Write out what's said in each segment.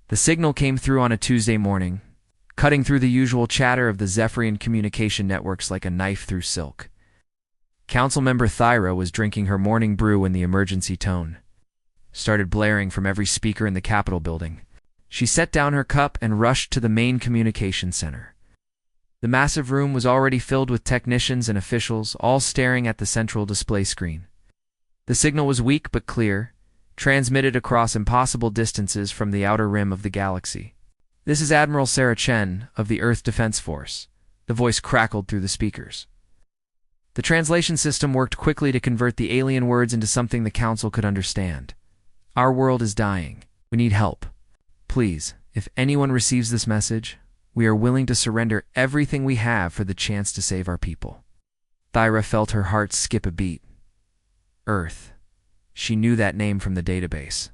The signal came through on a Tuesday morning, cutting through the usual chatter of the Zephyrian communication networks like a knife through silk. Council member Thyra was drinking her morning brew when the emergency tone started blaring from every speaker in the Capitol building. She set down her cup and rushed to the main communication center. The massive room was already filled with technicians and officials, all staring at the central display screen. The signal was weak but clear, transmitted across impossible distances from the outer rim of the galaxy. "This is Admiral Sarah Chen of the Earth Defense Force," the voice crackled through the speakers. The translation system worked quickly to convert the alien words into something the Council could understand. "Our world is dying. We need help. Please, if anyone receives this message, we are willing to surrender everything we have for the chance to save our people." Thyra felt her heart skip a beat. Earth. She knew that name from the database.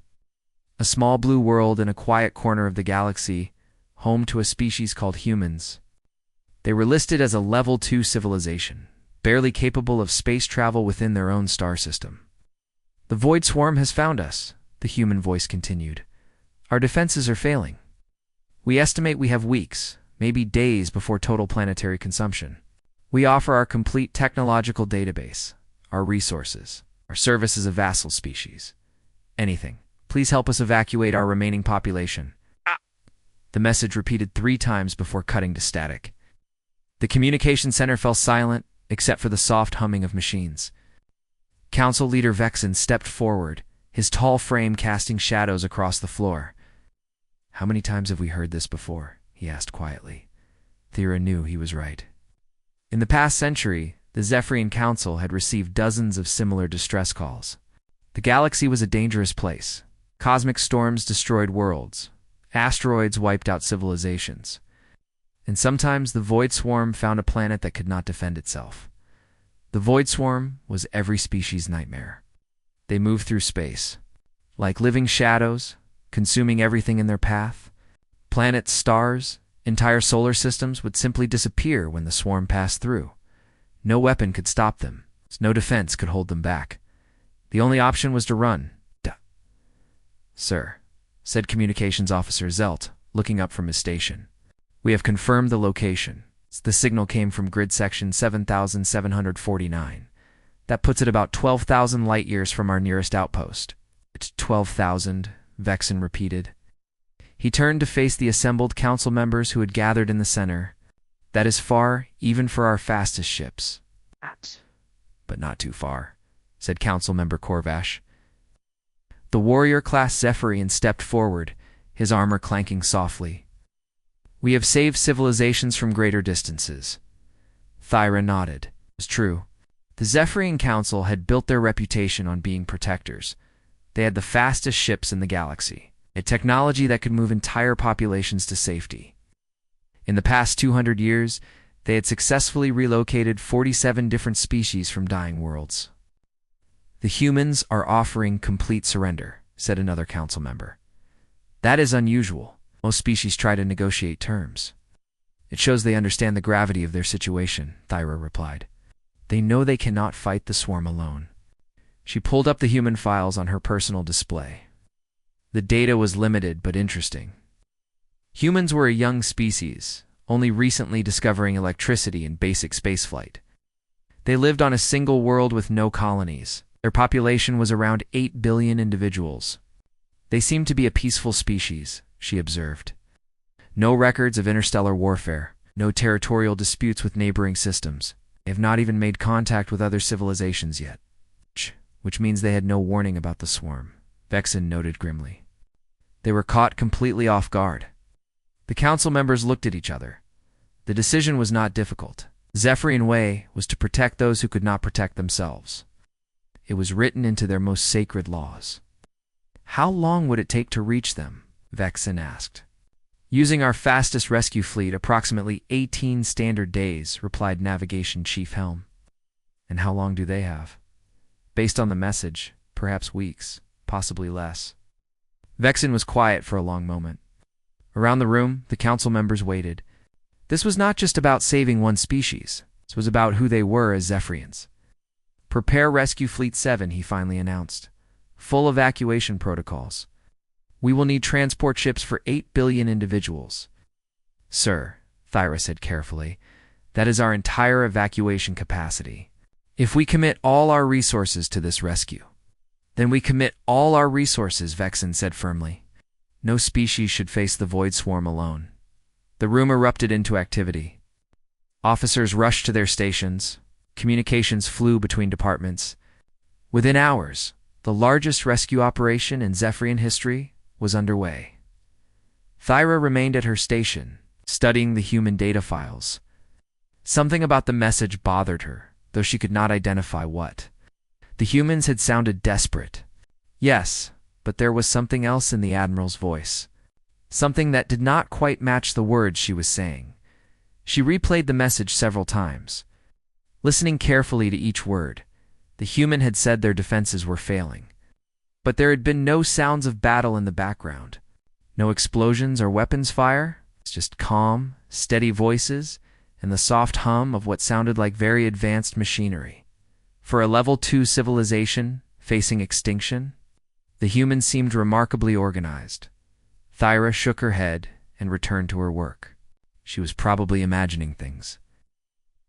A small blue world in a quiet corner of the galaxy, home to a species called humans. They were listed as a Level 2 civilization, barely capable of space travel within their own star system. "The Void Swarm has found us," the human voice continued. "Our defenses are failing. We estimate we have weeks, maybe days before total planetary consumption. We offer our complete technological database, our resources, our service as a vassal species. Anything. Please help us evacuate our remaining population." The message repeated 3 times before cutting to static. The communication center fell silent, except for the soft humming of machines. Council Leader Vexen stepped forward, his tall frame casting shadows across the floor. "How many times have we heard this before?" he asked quietly. Thyra knew he was right. In the past century, the Zephyrian Council had received dozens of similar distress calls. The galaxy was a dangerous place. Cosmic storms destroyed worlds. Asteroids wiped out civilizations. And sometimes the Void Swarm found a planet that could not defend itself. The Void Swarm was every species' nightmare. They moved through space, like living shadows, consuming everything in their path. Planets, stars, entire solar systems would simply disappear when the swarm passed through. No weapon could stop them. No defense could hold them back. The only option was to run. "Sir," said Communications Officer Zelt, looking up from his station. "We have confirmed the location." The signal came from grid section 7749. That puts it about 12,000 light-years from our nearest outpost. "It's 12,000, Vexen repeated. He turned to face the assembled council members who had gathered in the center. "That is far, even for our fastest ships." "But not too far," said Council Member Corvash. The warrior-class Zephyrian stepped forward, his armor clanking softly. "We have saved civilizations from greater distances." Thyra nodded. It was true. The Zephyrian Council had built their reputation on being protectors. They had the fastest ships in the galaxy, a technology that could move entire populations to safety. In the past 200 years, they had successfully relocated 47 different species from dying worlds. "The humans are offering complete surrender," said another council member. "That is unusual. Most species try to negotiate terms." "It shows they understand the gravity of their situation," Thyra replied. "They know they cannot fight the swarm alone." She pulled up the human files on her personal display. The data was limited but interesting. Humans were a young species, only recently discovering electricity and basic spaceflight. They lived on a single world with no colonies. Their population was around 8 billion individuals. "They seem to be a peaceful species," she observed. "No records of interstellar warfare, no territorial disputes with neighboring systems. They have not even made contact with other civilizations yet." "Which means they had no warning about the swarm," Vexen noted grimly. "They were caught completely off guard." The council members looked at each other. The decision was not difficult. The Zephyrian way was to protect those who could not protect themselves. It was written into their most sacred laws. "How long would it take to reach them?" Vexen asked. "Using our fastest rescue fleet, approximately 18 standard days," replied Navigation Chief Helm. "And how long do they have?" "Based on the message, perhaps weeks, possibly less." Vexen was quiet for a long moment. Around the room, the council members waited. This was not just about saving one species. This was about who they were as Zephyrians. "Prepare Rescue Fleet 7, he finally announced. "Full evacuation protocols. We will need transport ships for 8 billion individuals. Sir, Thyra said carefully, that is our entire evacuation capacity. If we commit all our resources to this rescue, then we commit all our resources, Vexen said firmly. No species should face the void swarm alone. The room erupted into activity. Officers rushed to their stations. Communications flew between departments. Within hours, the largest rescue operation in Zephyrian history was underway. Thyra remained at her station, studying the human data files. Something about the message bothered her, though she could not identify what. The humans had sounded desperate. Yes, but there was something else in the Admiral's voice. Something that did not quite match the words she was saying. She replayed the message several times. Listening carefully to each word, the human had said their defenses were failing. But there had been no sounds of battle in the background. No explosions or weapons fire, just calm, steady voices, and the soft hum of what sounded like very advanced machinery. For a Level 2 civilization facing extinction, the humans seemed remarkably organized. Thyra shook her head and returned to her work. She was probably imagining things.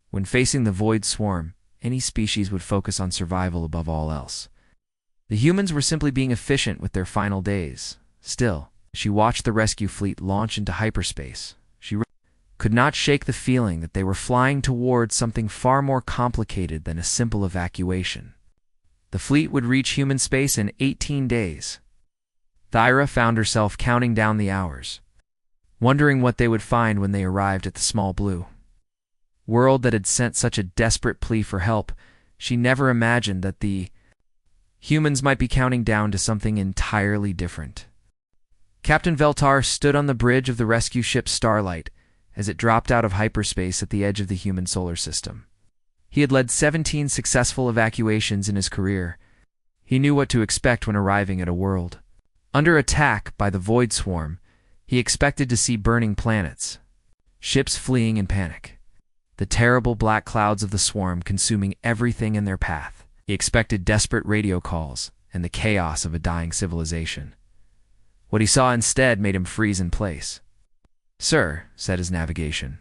When facing the void swarm, any species would focus on survival above all else. The humans were simply being efficient with their final days. Still, she watched the rescue fleet launch into hyperspace. She could not shake the feeling that they were flying towards something far more complicated than a simple evacuation. The fleet would reach human space in 18 days. Thyra found herself counting down the hours, wondering what they would find when they arrived at the small blue world that had sent such a desperate plea for help. She never imagined that the humans might be counting down to something entirely different. Captain Veltar stood on the bridge of the rescue ship Starlight as it dropped out of hyperspace at the edge of the human solar system. He had led 17 successful evacuations in his career. He knew what to expect when arriving at a world under attack by the Void Swarm. He expected to see burning planets, ships fleeing in panic, the terrible black clouds of the swarm consuming everything in their path. He expected desperate radio calls and the chaos of a dying civilization. What he saw instead made him freeze in place. "Sir," said his navigation.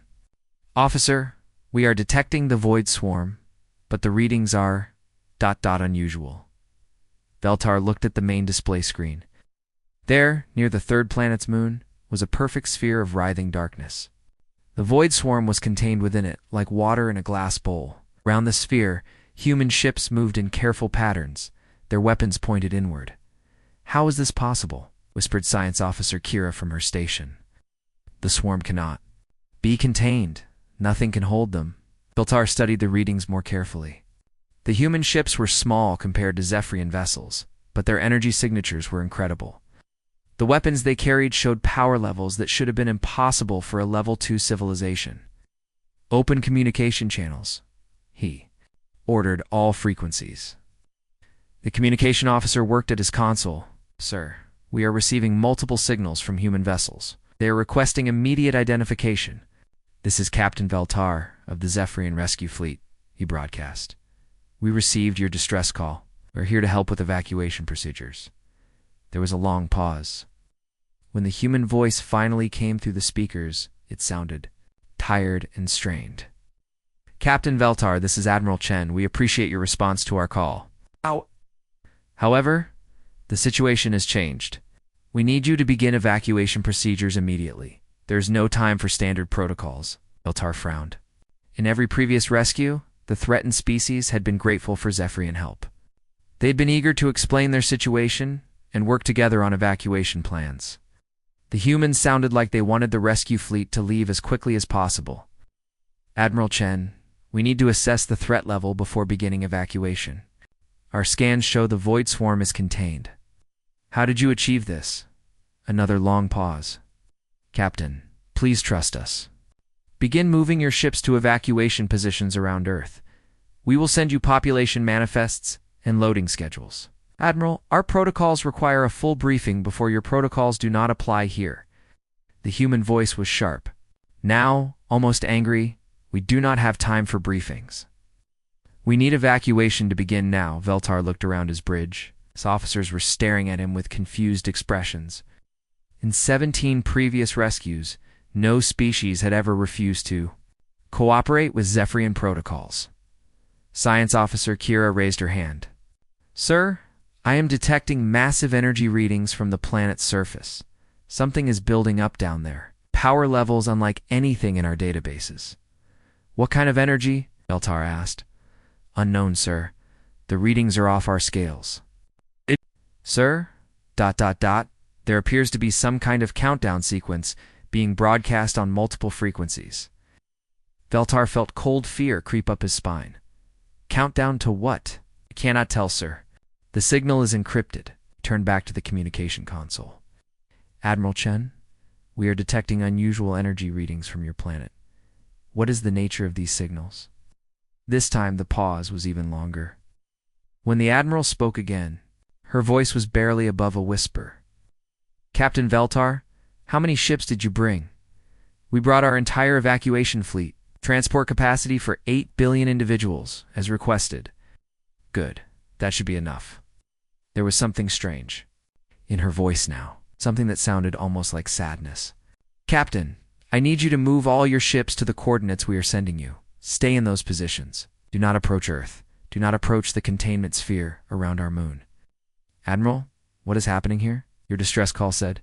"Officer, we are detecting the void swarm, but the readings are ... unusual." Veltar looked at the main display screen. There, near the third planet's moon, was a perfect sphere of writhing darkness. The void swarm was contained within it, like water in a glass bowl. Round the sphere, human ships moved in careful patterns, their weapons pointed inward. "How is this possible?" whispered Science Officer Kira from her station. "The swarm cannot be contained. Nothing can hold them." Veltar studied the readings more carefully. The human ships were small compared to Zephyrian vessels, but their energy signatures were incredible. The weapons they carried showed power levels that should have been impossible for a Level 2 civilization. "Open communication channels," he ordered all frequencies. The communication officer worked at his console. "Sir, we are receiving multiple signals from human vessels. They are requesting immediate identification." "This is Captain Veltar of the Zephyrian Rescue Fleet," he broadcast. "We received your distress call. We're here to help with evacuation procedures." There was a long pause. When the human voice finally came through the speakers, it sounded tired and strained. "Captain Veltar, this is Admiral Chen. We appreciate your response to our call. However, the situation has changed. We need you to begin evacuation procedures immediately. There's no time for standard protocols." Veltar frowned. In every previous rescue, the threatened species had been grateful for Zephyrian help. They'd been eager to explain their situation and work together on evacuation plans. The humans sounded like they wanted the rescue fleet to leave as quickly as possible. "Admiral Chen, we need to assess the threat level before beginning evacuation. Our scans show the void swarm is contained." "How did you achieve this?" Another long pause. "Captain, please trust us. Begin moving your ships to evacuation positions around Earth. We will send you population manifests and loading schedules." "Admiral, our protocols require a full briefing before your protocols do not apply here." The human voice was sharp. Now, almost angry, "We do not have time for briefings. We need evacuation to begin now." Veltar looked around his bridge. His officers were staring at him with confused expressions. In 17 previous rescues, no species had ever refused to cooperate with Zephyrian protocols. Science Officer Kira raised her hand. Sir, I am detecting massive energy readings from the planet's surface. Something is building up down there. Power levels unlike anything in our databases. What kind of energy? Veltar asked. Unknown, sir. The readings are off our scales. Sir? ... There appears to be some kind of countdown sequence being broadcast on multiple frequencies. Veltar felt cold fear creep up his spine. Countdown to what? I cannot tell, sir. The signal is encrypted. Turn back to the communication console. Admiral Chen, we are detecting unusual energy readings from your planet. What is the nature of these signals? This time the pause was even longer. When the Admiral spoke again, her voice was barely above a whisper. Captain Veltar, how many ships did you bring? We brought our entire evacuation fleet, transport capacity for 8 billion individuals, as requested. Good, that should be enough. There was something strange in her voice now, something that sounded almost like sadness. Captain, I need you to move all your ships to the coordinates we are sending you. Stay in those positions. Do not approach Earth. Do not approach the containment sphere around our moon. Admiral, what is happening here? Your distress call said.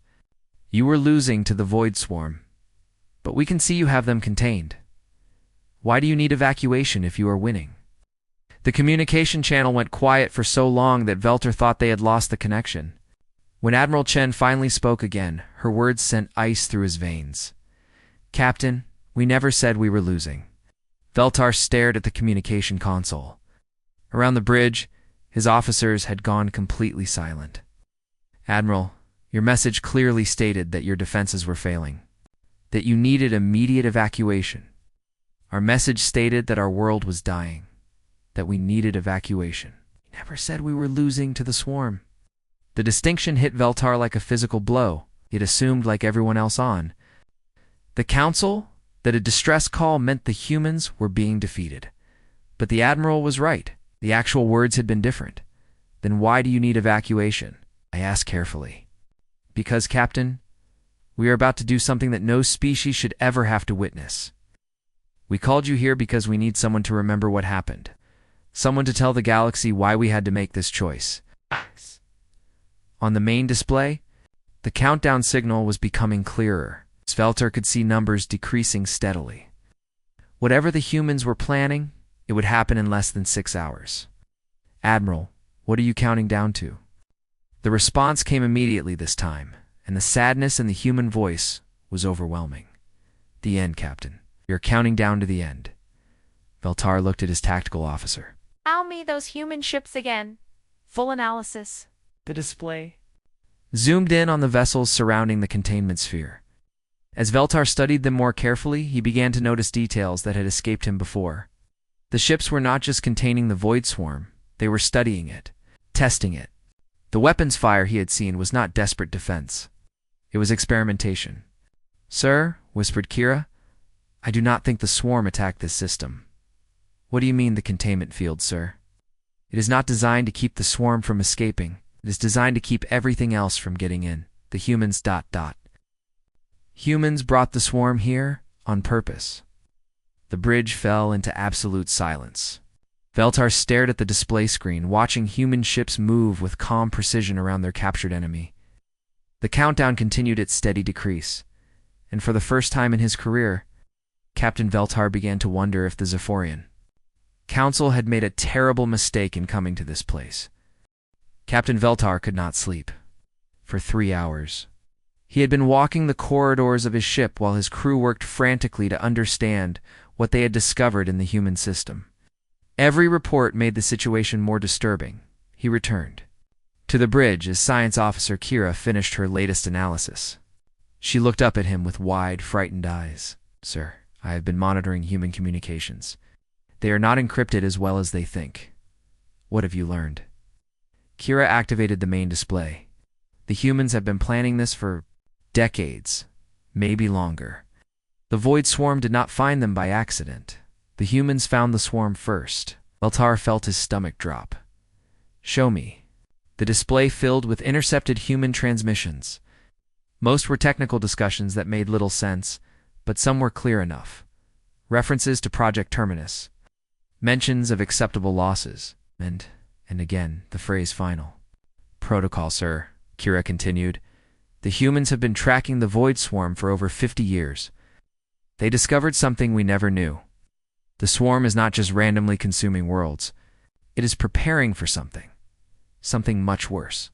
You were losing to the Void Swarm, but we can see you have them contained. Why do you need evacuation if you are winning? The communication channel went quiet for so long that Veltar thought they had lost the connection. When Admiral Chen finally spoke again, her words sent ice through his veins. Captain, we never said we were losing. Veltar stared at the communication console. Around the bridge, his officers had gone completely silent. Admiral, your message clearly stated that your defenses were failing, that you needed immediate evacuation. Our message stated that our world was dying, that we needed evacuation. We never said we were losing to the swarm. The distinction hit Veltar like a physical blow. It assumed, like everyone else on the Council, that a distress call meant the humans were being defeated. But the Admiral was right. The actual words had been different. Then why do you need evacuation? I asked carefully. Because, Captain, we are about to do something that no species should ever have to witness. We called you here because we need someone to remember what happened. Someone to tell the galaxy why we had to make this choice. On the main display, the countdown signal was becoming clearer. Veltar could see numbers decreasing steadily. Whatever the humans were planning, it would happen in less than 6 hours. Admiral, what are you counting down to? The response came immediately this time, and the sadness in the human voice was overwhelming. The end, Captain. You're counting down to the end. Veltar looked at his tactical officer. Show me those human ships again. Full analysis. The display zoomed in on the vessels surrounding the containment sphere. As Veltar studied them more carefully, he began to notice details that had escaped him before. The ships were not just containing the Void Swarm, they were studying it, testing it. The weapons fire he had seen was not desperate defense. It was experimentation. Sir, whispered Kira, I do not think the swarm attacked this system. What do you mean the containment field, sir? It is not designed to keep the swarm from escaping. It is designed to keep everything else from getting in. The humans ... Humans brought the swarm here on purpose. The bridge fell into absolute silence. Veltar stared at the display screen, watching human ships move with calm precision around their captured enemy. The countdown continued its steady decrease, and for the first time in his career, Captain Veltar began to wonder if the Zephyrian Council had made a terrible mistake in coming to this place. Captain Veltar could not sleep. For 3 hours. He had been walking the corridors of his ship while his crew worked frantically to understand what they had discovered in the human system. Every report made the situation more disturbing. He returned to the bridge as Science Officer Kira finished her latest analysis. She looked up at him with wide, frightened eyes. Sir, I have been monitoring human communications. They are not encrypted as well as they think. What have you learned? Kira activated the main display. The humans have been planning this for decades, maybe longer. The Void Swarm did not find them by accident. The humans found the swarm first. Veltar felt his stomach drop. Show me. The display filled with intercepted human transmissions. Most were technical discussions that made little sense, but some were clear enough. References to Project Terminus, mentions of acceptable losses, and again, the phrase final. Protocol, sir, Kira continued. The humans have been tracking the Void Swarm for over 50 years. They discovered something we never knew. The swarm is not just randomly consuming worlds. It is preparing for something. Something much worse.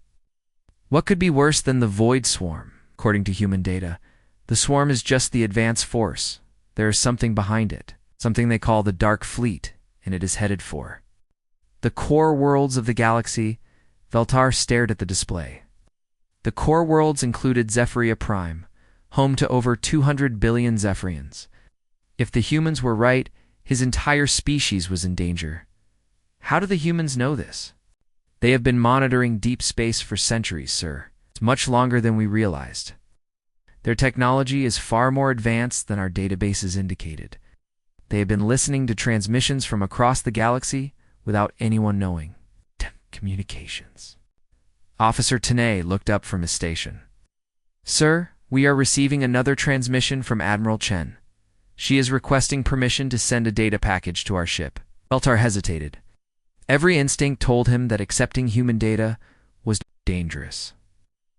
What could be worse than the Void Swarm? According to human data, the swarm is just the advanced force. There is something behind it, something they call the Dark Fleet, and it is headed for the core worlds of the galaxy. Veltar stared at the display. The core worlds included Zephyria Prime, home to over 200 billion Zephyrians. If the humans were right, his entire species was in danger. How do the humans know this? They have been monitoring deep space for centuries, sir. It's much longer than we realized. Their technology is far more advanced than our databases indicated. They have been listening to transmissions from across the galaxy without anyone knowing. Communications. Officer Tenay looked up from his station. Sir, we are receiving another transmission from Admiral Chen. She is requesting permission to send a data package to our ship. Veltar hesitated. Every instinct told him that accepting human data was dangerous.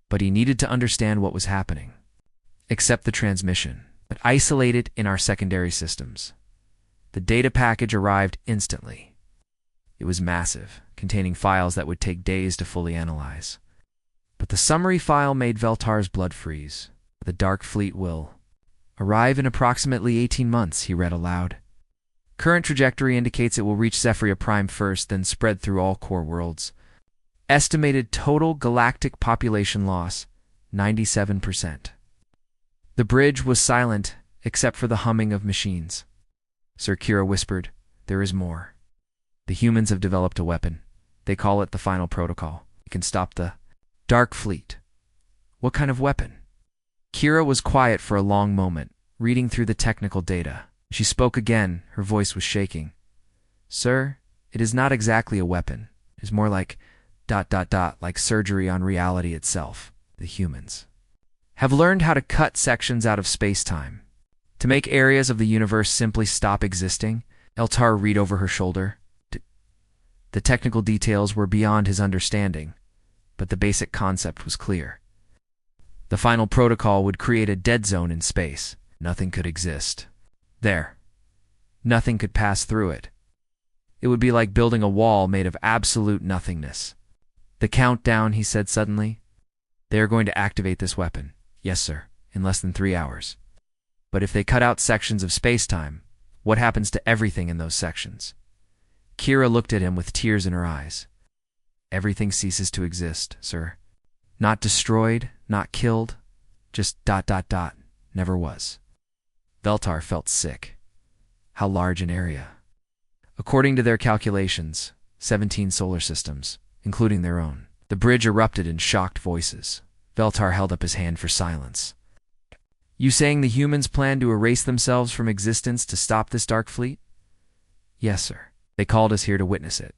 But he needed to understand what was happening. Accept the transmission, but isolate it in our secondary systems. The data package arrived instantly. It was massive, containing files that would take days to fully analyze. But the summary file made Veltar's blood freeze. The Dark Fleet will arrive in approximately 18 months, he read aloud. Current trajectory indicates it will reach Zephyria Prime first, then spread through all core worlds. Estimated total galactic population loss, 97%. The bridge was silent, except for the humming of machines. Sir Kira whispered, there is more. The humans have developed a weapon. They call it the Final Protocol. It can stop the Dark Fleet. What kind of weapon? Kira was quiet for a long moment, reading through the technical data. She spoke again, her voice was shaking. Sir, it is not exactly a weapon. It is more like ... like surgery on reality itself. The humans have learned how to cut sections out of space-time. To make areas of the universe simply stop existing. Eltar read over her shoulder. The technical details were beyond his understanding, but the basic concept was clear. The Final Protocol would create a dead zone in space. Nothing could exist there. Nothing could pass through it. It would be like building a wall made of absolute nothingness. The countdown, he said suddenly. They are going to activate this weapon. Yes, sir, in less than 3 hours. But if they cut out sections of space-time, what happens to everything in those sections? Kira looked at him with tears in her eyes. Everything ceases to exist, sir. Not destroyed, not killed, just ... never was. Veltar felt sick. How large an area? According to their calculations, 17 solar systems, including their own. The bridge erupted in shocked voices. Veltar held up his hand for silence. You saying the humans plan to erase themselves from existence to stop this Dark Fleet? Yes, sir. They called us here to witness it.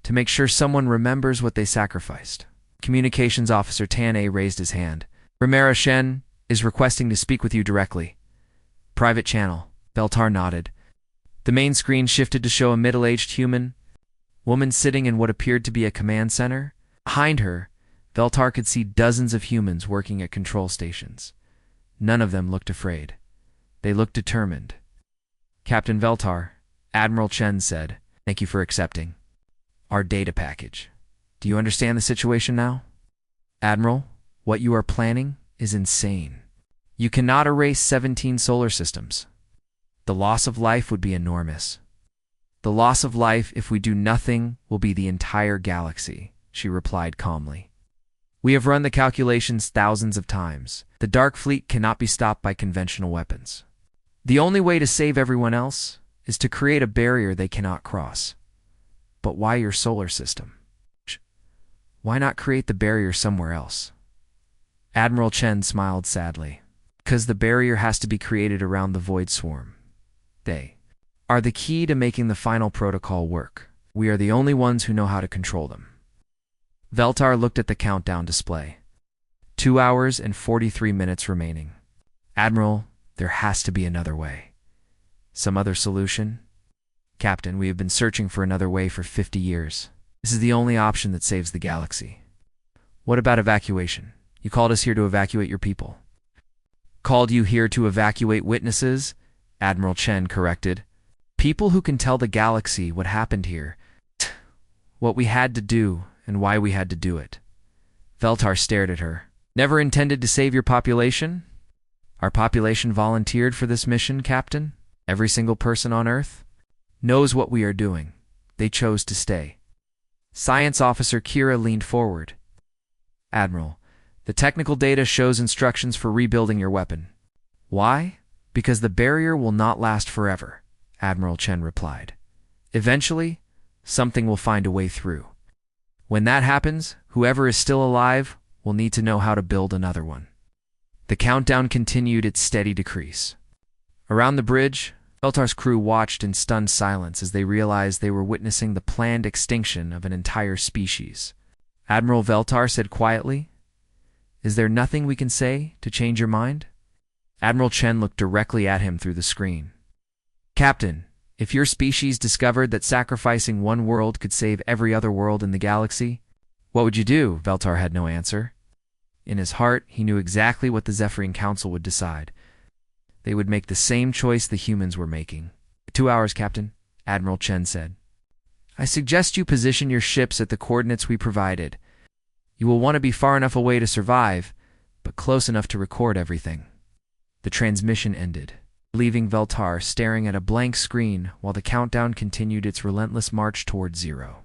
To make sure someone remembers what they sacrificed. Communications Officer Tanay raised his hand. Ramera Shen is requesting to speak with you directly. Private channel. Veltar nodded. The main screen shifted to show a middle-aged human woman sitting in what appeared to be a command center. Behind her, Veltar could see dozens of humans working at control stations. None of them looked afraid. They looked determined. Captain Veltar, Admiral Chen said, thank you for accepting our data package. Do you understand the situation now? Admiral, what you are planning is insane. You cannot erase 17 solar systems. The loss of life would be enormous. The loss of life, if we do nothing, will be the entire galaxy, she replied calmly. We have run the calculations thousands of times. The Dark Fleet cannot be stopped by conventional weapons. The only way to save everyone else is to create a barrier they cannot cross. But why your solar system? Why not create the barrier somewhere else? Admiral Chen smiled sadly. Because the barrier has to be created around the Void Swarm. They are the key to making the Final Protocol work. We are the only ones who know how to control them. Veltar looked at the countdown display. 2 hours and 43 minutes remaining. Admiral, there has to be another way. Some other solution? Captain, we have been searching for another way for 50 years. This is the only option that saves the galaxy. What about evacuation? You called us here to evacuate your people. Called you here to evacuate witnesses? Admiral Chen corrected. People who can tell the galaxy what happened here, what we had to do, and why we had to do it. Veltar stared at her. Never intended to save your population? Our population volunteered for this mission, Captain? Every single person on Earth knows what we are doing. They chose to stay. Science Officer Kira leaned forward. Admiral, the technical data shows instructions for rebuilding your weapon. Why? Because the barrier will not last forever, Admiral Chen replied. Eventually, something will find a way through. When that happens, whoever is still alive will need to know how to build another one. The countdown continued its steady decrease. Around the bridge, Veltar's crew watched in stunned silence as they realized they were witnessing the planned extinction of an entire species. Admiral Veltar said quietly, "Is there nothing we can say to change your mind?" Admiral Chen looked directly at him through the screen. Captain, if your species discovered that sacrificing one world could save every other world in the galaxy, what would you do? Veltar had no answer. In his heart, he knew exactly what the Zephyrian Council would decide. They would make the same choice the humans were making. 2 hours, Captain, Admiral Chen said. I suggest you position your ships at the coordinates we provided. You will want to be far enough away to survive, but close enough to record everything. The transmission ended, leaving Veltar staring at a blank screen while the countdown continued its relentless march toward zero.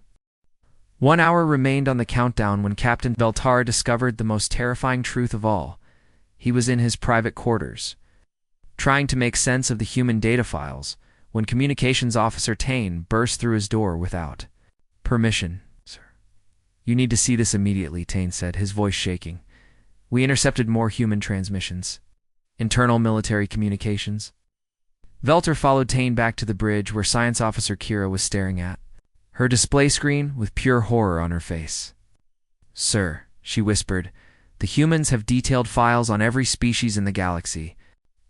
1 hour remained on the countdown when Captain Veltar discovered the most terrifying truth of all. He was in his private quarters, trying to make sense of the human data files, when Communications Officer Tane burst through his door without permission. Sir, you need to see this immediately, Tane said, his voice shaking. We intercepted more human transmissions. Internal military communications. Veltar followed Tane back to the bridge where Science Officer Kira was staring at, her display screen with pure horror on her face. Sir, she whispered, the humans have detailed files on every species in the galaxy,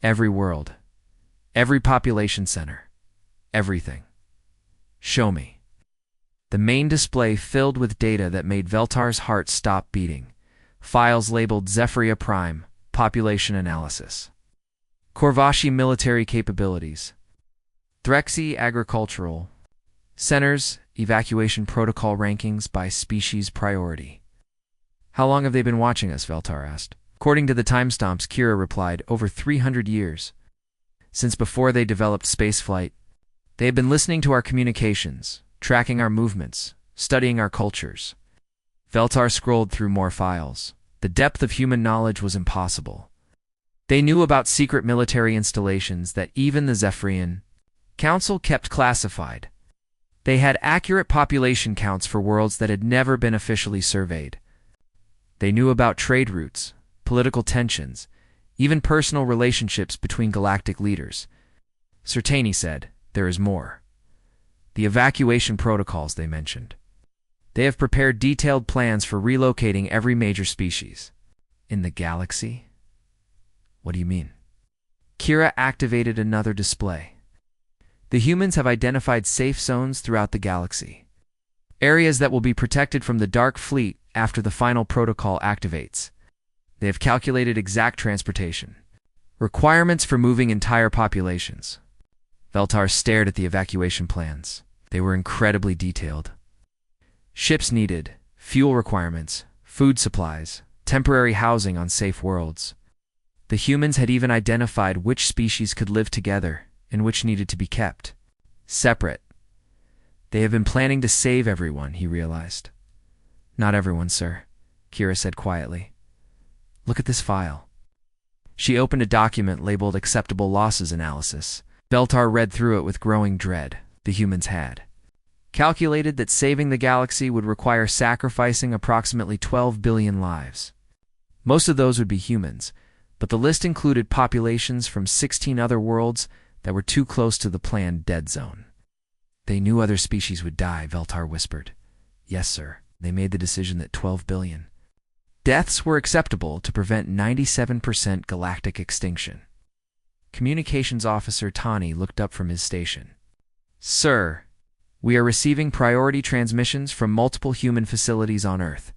every world, every population center, everything. Show me. The main display filled with data that made Veltar's heart stop beating. Files labeled Zephyria Prime, Population Analysis. Korvashi Military Capabilities. Threxy Agricultural. Centers, Evacuation Protocol Rankings by Species Priority. How long have they been watching us? Veltar asked. According to the timestamps, Kira replied, over 300 years. Since before they developed spaceflight, they have been listening to our communications, tracking our movements, studying our cultures. Veltar scrolled through more files. The depth of human knowledge was impossible. They knew about secret military installations that even the Zephyrian Council kept classified. They had accurate population counts for worlds that had never been officially surveyed. They knew about trade routes, political tensions, even personal relationships between galactic leaders. Sertani said, there is more. The evacuation protocols they mentioned. They have prepared detailed plans for relocating every major species. In the galaxy? What do you mean? Kira activated another display. The humans have identified safe zones throughout the galaxy. Areas that will be protected from the Dark Fleet after the final protocol activates. They have calculated exact transportation. Requirements for moving entire populations. Veltar stared at the evacuation plans. They were incredibly detailed. Ships needed, fuel requirements, food supplies, temporary housing on safe worlds. The humans had even identified which species could live together and which needed to be kept separate. They have been planning to save everyone, he realized. Not everyone, sir, Kira said quietly. Look at this file. She opened a document labeled Acceptable Losses Analysis. Veltar read through it with growing dread. The humans had calculated that saving the galaxy would require sacrificing approximately 12 billion lives. Most of those would be humans, but the list included populations from 16 other worlds that were too close to the planned dead zone. They knew other species would die, Veltar whispered. Yes, sir. They made the decision that 12 billion. Deaths were acceptable to prevent 97% galactic extinction. Communications Officer Tani looked up from his station. Sir, we are receiving priority transmissions from multiple human facilities on Earth.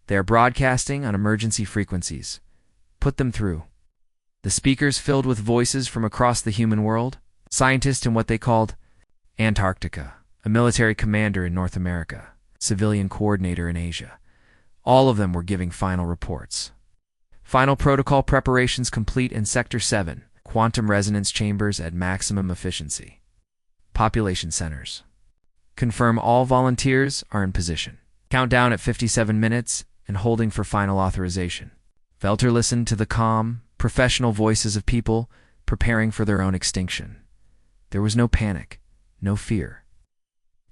They are broadcasting on emergency frequencies. Put them through. The speakers filled with voices from across the human world, scientists in what they called Antarctica, a military commander in North America, civilian coordinator in Asia. All of them were giving final reports. Final protocol preparations complete in Sector 7, quantum resonance chambers at maximum efficiency. Population centers. Confirm all volunteers are in position. Countdown at 57 minutes and holding for final authorization. Veltar listened to the calm, professional voices of people preparing for their own extinction. There was no panic, no fear.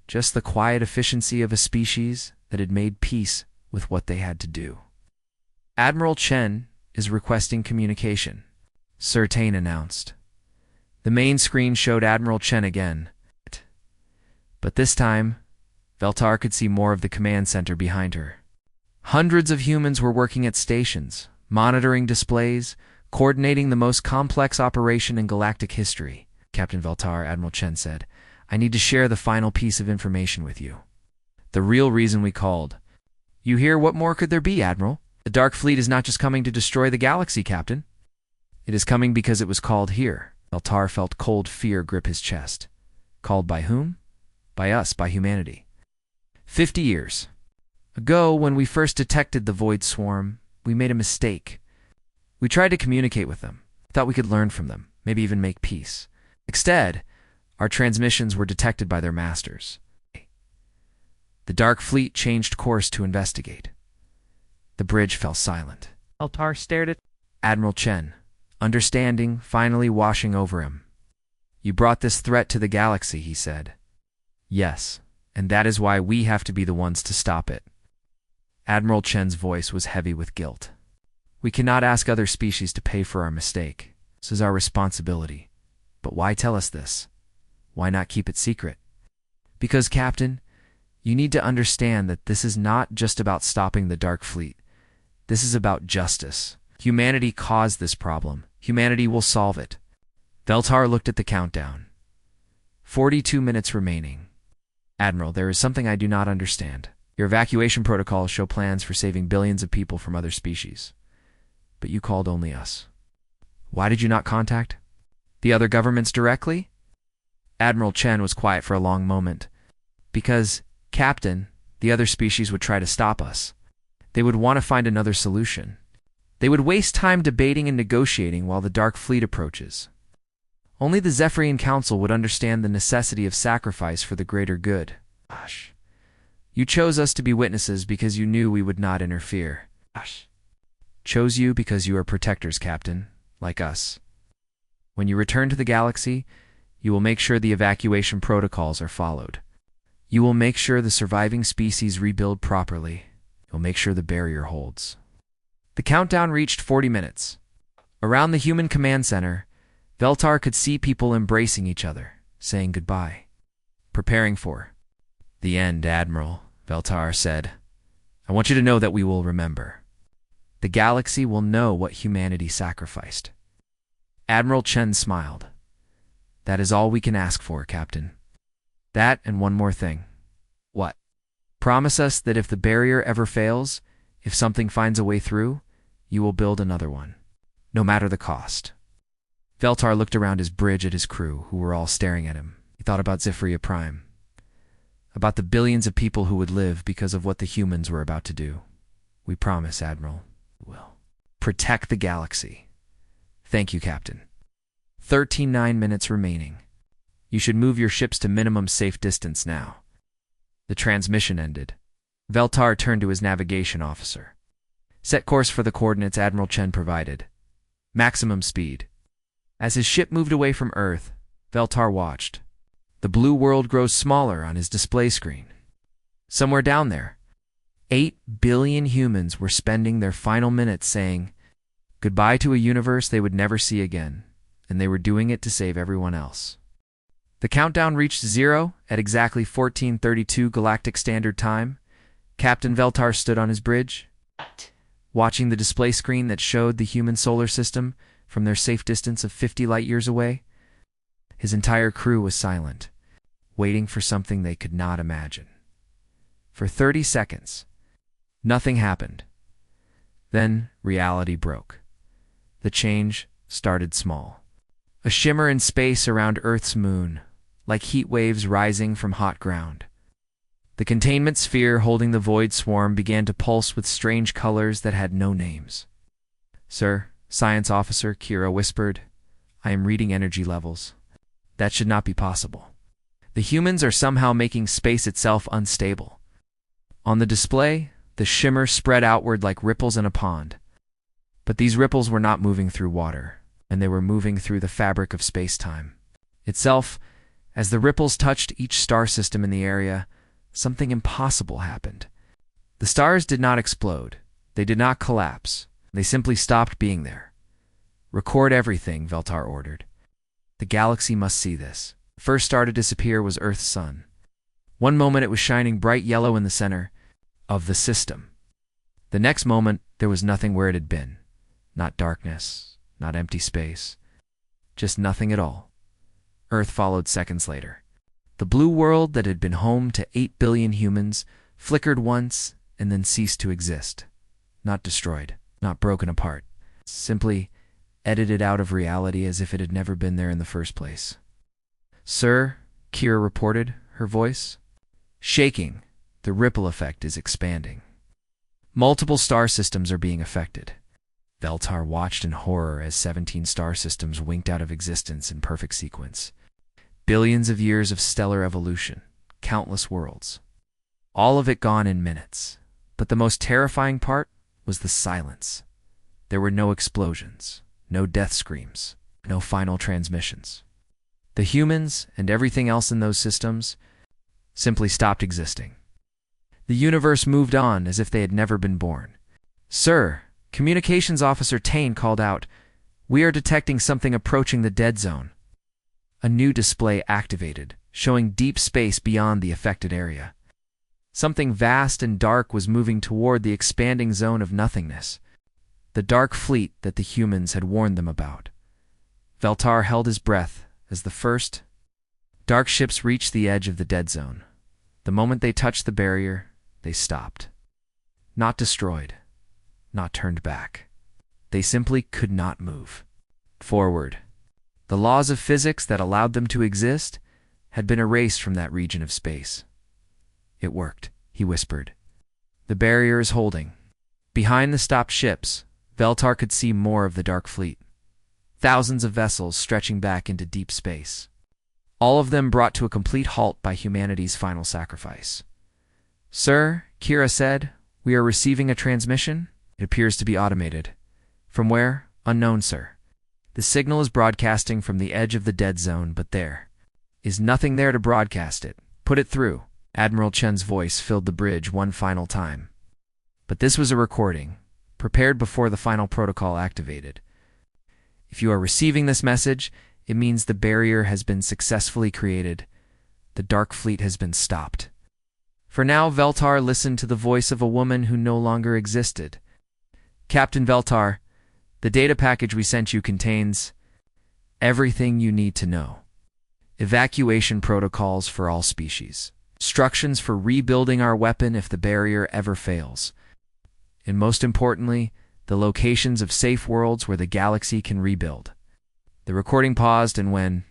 Just the quiet efficiency of a species that had made peace with what they had to do. Admiral Chen is requesting communication, Sir Tane announced. The main screen showed Admiral Chen again, but this time, Veltar could see more of the command center behind her. Hundreds of humans were working at stations, monitoring displays, coordinating the most complex operation in galactic history. Captain Veltar, Admiral Chen said, I need to share the final piece of information with you. The real reason we called. You hear, what more could there be, Admiral? The Dark Fleet is not just coming to destroy the galaxy, Captain. It is coming because it was called here. Veltar felt cold fear grip his chest. Called by whom? By us, by humanity. 50 years ago, when we first detected the Void Swarm, we made a mistake. We tried to communicate with them, thought we could learn from them, maybe even make peace. Instead, our transmissions were detected by their masters. The Dark Fleet changed course to investigate. The bridge fell silent. Veltar stared at Admiral Chen, understanding finally washing over him. You brought this threat to the galaxy, he said. Yes, and that is why we have to be the ones to stop it. Admiral Chen's voice was heavy with guilt. We cannot ask other species to pay for our mistake. This is our responsibility. But why tell us this? Why not keep it secret? Because, Captain, you need to understand that this is not just about stopping the Dark Fleet. This is about justice. Humanity caused this problem. Humanity will solve it. Veltar looked at the countdown. 42 minutes remaining. Admiral, there is something I do not understand. Your evacuation protocols show plans for saving billions of people from other species. But you called only us. Why did you not contact the other governments directly? Admiral Chen was quiet for a long moment. Because, Captain, the other species would try to stop us. They would want to find another solution. They would waste time debating and negotiating while the Dark Fleet approaches. Only the Zephyrian Council would understand the necessity of sacrifice for the greater good. Gosh. You chose us to be witnesses because you knew we would not interfere. Gosh. Chose you because you are protectors, Captain, like us. When you return to the galaxy, you will make sure the evacuation protocols are followed. You will make sure the surviving species rebuild properly. You'll make sure the barrier holds. The countdown reached 40 minutes. Around the human command center, Veltar could see people embracing each other, saying goodbye. Preparing for the end, Admiral, Veltar said. I want you to know that we will remember. The galaxy will know what humanity sacrificed. Admiral Chen smiled. That is all we can ask for, Captain. That and one more thing. What? Promise us that if the barrier ever fails, if something finds a way through, you will build another one, no matter the cost. Veltar looked around his bridge at his crew, who were all staring at him. He thought about Zephyria Prime, about the billions of people who would live because of what the humans were about to do. We promise, Admiral, we will protect the galaxy. Thank you, Captain. 13 minutes remaining. You should move your ships to minimum safe distance now. The transmission ended. Veltar turned to his navigation officer. Set course for the coordinates Admiral Chen provided. Maximum speed. As his ship moved away from Earth, Veltar watched. The blue world grows smaller on his display screen. Somewhere down there, 8 billion humans were spending their final minutes saying goodbye to a universe they would never see again, and they were doing it to save everyone else. The countdown reached 0 at exactly 14:32 Galactic Standard Time. Captain Veltar stood on his bridge. watching the display screen that showed the human solar system from their safe distance of 50 light-years away. His entire crew was silent, waiting for something they could not imagine. For 30 seconds, nothing happened. Then reality broke. The change started small. A shimmer in space around Earth's moon, like heat waves rising from hot ground. The containment sphere holding the void swarm began to pulse with strange colors that had no names. "Sir," Science Officer Kira whispered, "I am reading energy levels. That should not be possible. The humans are somehow making space itself unstable." On the display, the shimmer spread outward like ripples in a pond. But these ripples were not moving through water, and they were moving through the fabric of space-time itself. As the ripples touched each star system in the area, something impossible happened. The stars did not explode. They did not collapse. They simply stopped being there. "Record everything," Veltar ordered. "The galaxy must see this." The first star to disappear was Earth's sun. One moment it was shining bright yellow in the center of the system. The next moment there was nothing where it had been. Not darkness, not empty space. Just nothing at all. Earth followed seconds later. The blue world that had been home to 8 billion humans flickered once and then ceased to exist. Not destroyed, not broken apart. Simply edited out of reality as if it had never been there in the first place. "Sir," Kira reported, her voice shaking. "The ripple effect is expanding. Multiple star systems are being affected." Veltar watched in horror as 17 star systems winked out of existence in perfect sequence. Billions of years of stellar evolution, countless worlds. All of it gone in minutes. But the most terrifying part was the silence. There were no explosions, no death screams, no final transmissions. The humans and everything else in those systems simply stopped existing. The universe moved on as if they had never been born. "Sir," Communications Officer Tane called out, "we are detecting something approaching the dead zone." A new display activated, showing deep space beyond the affected area. Something vast and dark was moving toward the expanding zone of nothingness. The dark fleet that the humans had warned them about. Veltar held his breath as the first dark ships reached the edge of the dead zone. The moment they touched the barrier, they stopped. Not destroyed, not turned back. They simply could not move forward. The laws of physics that allowed them to exist had been erased from that region of space. "It worked," he whispered. "The barrier is holding." Behind the stopped ships, Veltar could see more of the dark fleet. Thousands of vessels stretching back into deep space. All of them brought to a complete halt by humanity's final sacrifice. "Sir," Kira said, "we are receiving a transmission. It appears to be automated." "From where?" "Unknown, sir. The signal is broadcasting from the edge of the dead zone, but there is nothing there to broadcast it. Put it through." Admiral Chen's voice filled the bridge one final time. But this was a recording, prepared before the final protocol activated. "If you are receiving this message, it means the barrier has been successfully created. The Dark Fleet has been stopped." For now, Veltar listened to the voice of a woman who no longer existed. "Captain Veltar, the data package we sent you contains everything you need to know. Evacuation protocols for all species. Instructions for rebuilding our weapon if the barrier ever fails. And most importantly, the locations of safe worlds where the galaxy can rebuild." The recording paused, and when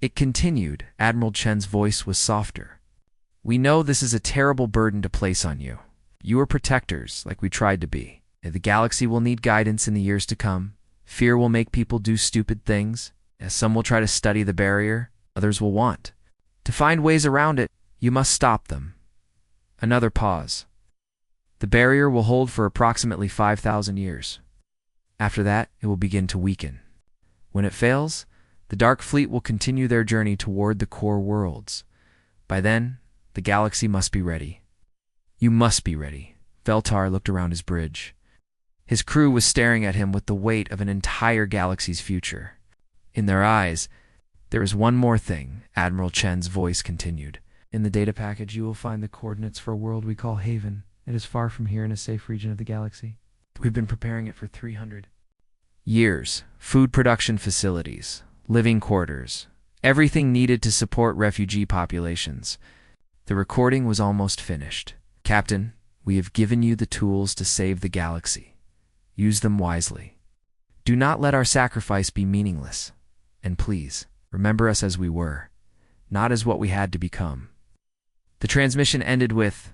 it continued, Admiral Chen's voice was softer. "We know this is a terrible burden to place on you. You are protectors, like we tried to be. The galaxy will need guidance in the years to come. Fear will make people do stupid things. As some will try to study the barrier, others will want to find ways around it. You must stop them." Another pause. "The barrier will hold for approximately 5,000 years. After that, it will begin to weaken. When it fails, the Dark Fleet will continue their journey toward the core worlds. By then, the galaxy must be ready. You must be ready." Veltar looked around his bridge. His crew was staring at him with the weight of an entire galaxy's future. In their eyes, "There is one more thing," Admiral Chen's voice continued. "In the data package, you will find the coordinates for a world we call Haven. It is far from here in a safe region of the galaxy. We've been preparing it for 300 years. Food production facilities, living quarters, everything needed to support refugee populations. The recording was almost finished. Captain, we have given you the tools to save the galaxy. Use them wisely. Do not let our sacrifice be meaningless. And please, remember us as we were, not as what we had to become. The transmission ended with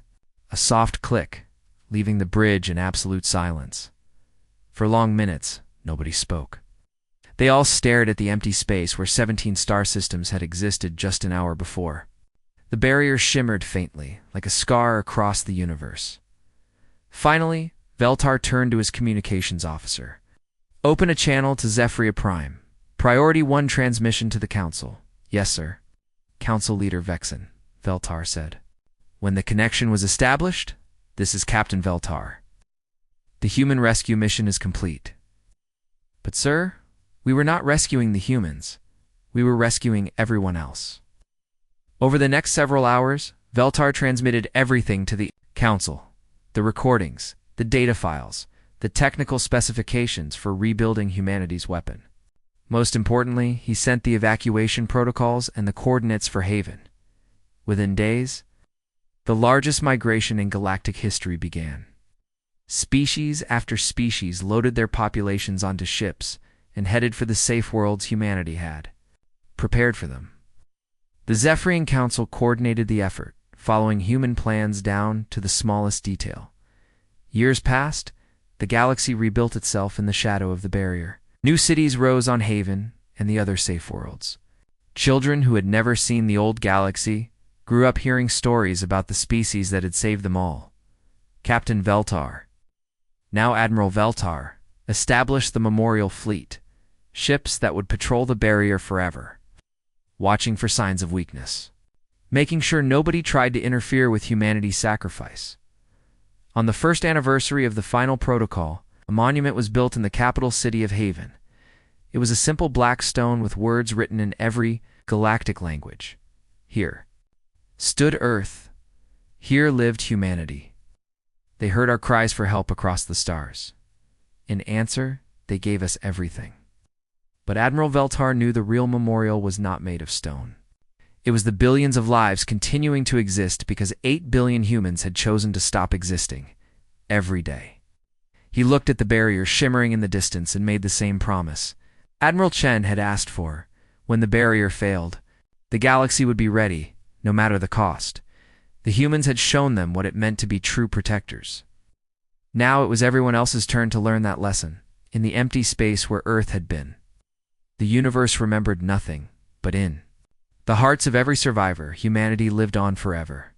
a soft click, leaving the bridge in absolute silence. For long minutes, nobody spoke. They all stared at the empty space where 17 star systems had existed just an hour before. The barrier shimmered faintly, like a scar across the universe. Finally, Veltar turned to his communications officer. Open a channel to Zephyria Prime. Priority 1 transmission to the Council. Yes, sir. Council Leader Vexen, Veltar said. When the connection was established, this is Captain Veltar. The human rescue mission is complete. But, sir, we were not rescuing the humans. We were rescuing everyone else. Over the next several hours, Veltar transmitted everything to the Council. The recordings, the data files, the technical specifications for rebuilding humanity's weapon. Most importantly, he sent the evacuation protocols and the coordinates for Haven. Within days, the largest migration in galactic history began. Species after species loaded their populations onto ships and headed for the safe worlds humanity had prepared for them. The Zephyrian Council coordinated the effort, following human plans down to the smallest detail. Years passed, the galaxy rebuilt itself in the shadow of the barrier. New cities rose on Haven and the other safe worlds. Children who had never seen the old galaxy grew up hearing stories about the species that had saved them all. Captain Veltar, now Admiral Veltar, established the Memorial Fleet, ships that would patrol the barrier forever, watching for signs of weakness, making sure nobody tried to interfere with humanity's sacrifice. On the first anniversary of the final protocol, a monument was built in the capital city of Haven. It was a simple black stone with words written in every galactic language. Here stood Earth. Here lived humanity. They heard our cries for help across the stars. In answer, they gave us everything. But Admiral Veltar knew the real memorial was not made of stone. It was the billions of lives continuing to exist because 8 billion humans had chosen to stop existing every day. He looked at the barrier shimmering in the distance and made the same promise Admiral Chen had asked for. When the barrier failed, the galaxy would be ready, no matter the cost. The humans had shown them what it meant to be true protectors. Now it was everyone else's turn to learn that lesson, in the empty space where Earth had been. The universe remembered nothing, but in the hearts of every survivor, humanity lived on forever.